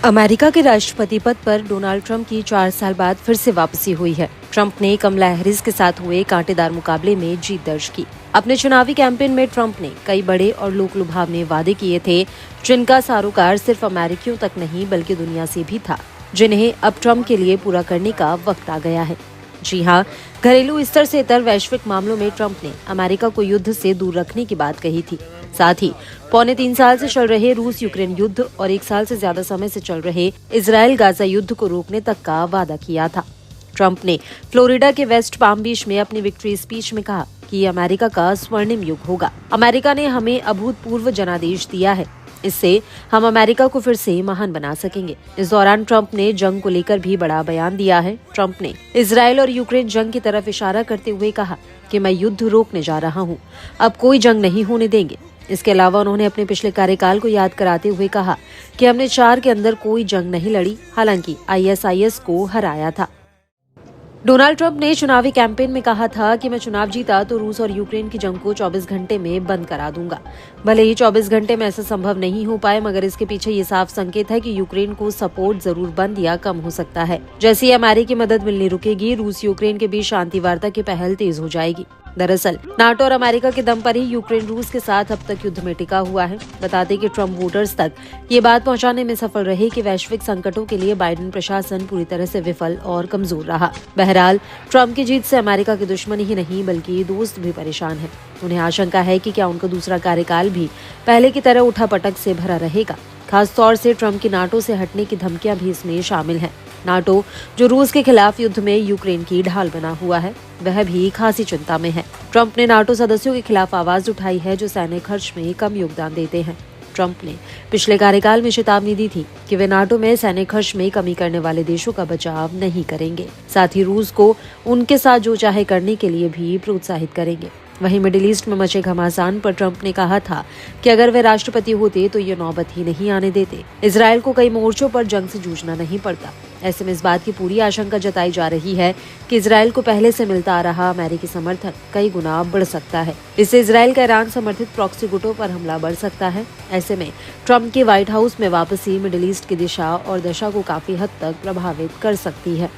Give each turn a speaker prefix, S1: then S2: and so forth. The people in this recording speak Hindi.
S1: अमेरिका के राष्ट्रपति पद पर डोनाल्ड ट्रंप की 4 साल बाद फिर से वापसी हुई है। ट्रंप ने कमला हैरिस के साथ हुए कांटेदार मुकाबले में जीत दर्ज की। अपने चुनावी कैंपेन में ट्रंप ने कई बड़े और लोक लुभावने वादे किए थे, जिनका सरोकार सिर्फ अमेरिकियों तक नहीं बल्कि दुनिया से भी था, जिन्हें अब ट्रंप के लिए पूरा करने का वक्त आ गया है। जी हाँ, घरेलू स्तर से इतर वैश्विक मामलों में ट्रंप ने अमेरिका को युद्ध से दूर रखने की बात कही थी। साथ ही 3.25 साल से चल रहे रूस यूक्रेन युद्ध और 1 साल से ज्यादा समय से चल रहे इजराइल गाजा युद्ध को रोकने तक का वादा किया था। ट्रंप ने फ्लोरिडा के वेस्ट पाम बीच में अपनी विक्ट्री स्पीच में कहा कि ये अमेरिका का स्वर्णिम युग होगा। अमेरिका ने हमें अभूतपूर्व जनादेश दिया है, इससे हम अमेरिका को फिर से महान बना सकेंगे। इस दौरान ट्रंप ने जंग को लेकर भी बड़ा बयान दिया है। ट्रंप ने इजराइल और यूक्रेन जंग की तरफ इशारा करते हुए कहा कि मैं युद्ध रोकने जा रहा हूं, अब कोई जंग नहीं होने देंगे। इसके अलावा उन्होंने अपने पिछले कार्यकाल को याद कराते हुए कहा कि हमने 4 के अंदर कोई जंग नहीं लड़ी, हालांकि ISIS को हराया था। डोनाल्ड ट्रंप ने चुनावी कैंपेन में कहा था कि मैं चुनाव जीता तो रूस और यूक्रेन की जंग को 24 घंटे में बंद करा दूंगा। भले ही 24 घंटे में ऐसा संभव नहीं हो पाए, मगर इसके पीछे ये साफ संकेत है कि यूक्रेन को सपोर्ट जरूर बंद या कम हो सकता है। जैसे ही अमेरिकी मदद मिलनी रुकेगी, रूस यूक्रेन के बीच शांति वार्ता की पहल तेज हो जाएगी। दरअसल नाटो और अमेरिका के दम पर ही यूक्रेन रूस के साथ अब तक युद्ध में टिका हुआ है। बता दें कि ट्रंप वोटर्स तक ये बात पहुंचाने में सफल रहे कि वैश्विक संकटों के लिए बाइडेन प्रशासन पूरी तरह से विफल और कमजोर रहा। बहरहाल ट्रंप की जीत से अमेरिका के दुश्मन ही नहीं बल्कि दोस्त भी परेशान हैं। उन्हें आशंका है कि क्या उनका दूसरा कार्यकाल भी पहले की तरह उठापटक से भरा रहेगा। खास तौर से ट्रंप की नाटो से हटने की धमकियां भी इसमें शामिल हैं। नाटो, जो रूस के खिलाफ युद्ध में यूक्रेन की ढाल बना हुआ है, वह भी खासी चिंता में है। ट्रंप ने नाटो सदस्यों के खिलाफ आवाज उठाई है जो सैन्य खर्च में कम योगदान देते हैं। ट्रंप ने पिछले कार्यकाल में चेतावनी दी थी कि वे नाटो में सैन्य खर्च में कमी करने वाले देशों का बचाव नहीं करेंगे, साथ ही रूस को उनके साथ जो चाहे करने के लिए भी प्रोत्साहित करेंगे। वहीं मिडिल ईस्ट में मचे घमासान पर ट्रंप ने कहा था कि अगर वे राष्ट्रपति होते तो ये नौबत ही नहीं आने देते। इजराइल को कई मोर्चों पर जंग से जूझना नहीं पड़ता। ऐसे में इस बात की पूरी आशंका जताई जा रही है कि इजराइल को पहले से मिलता आ रहा अमेरिकी समर्थन कई गुना बढ़ सकता है। इससे इजराइल का ईरान समर्थित प्रॉक्सी गुटों पर हमला बढ़ सकता है। ऐसे में ट्रंप की व्हाइट हाउस में वापसी मिडिल ईस्ट की दिशा और दशा को काफी हद तक प्रभावित कर सकती है।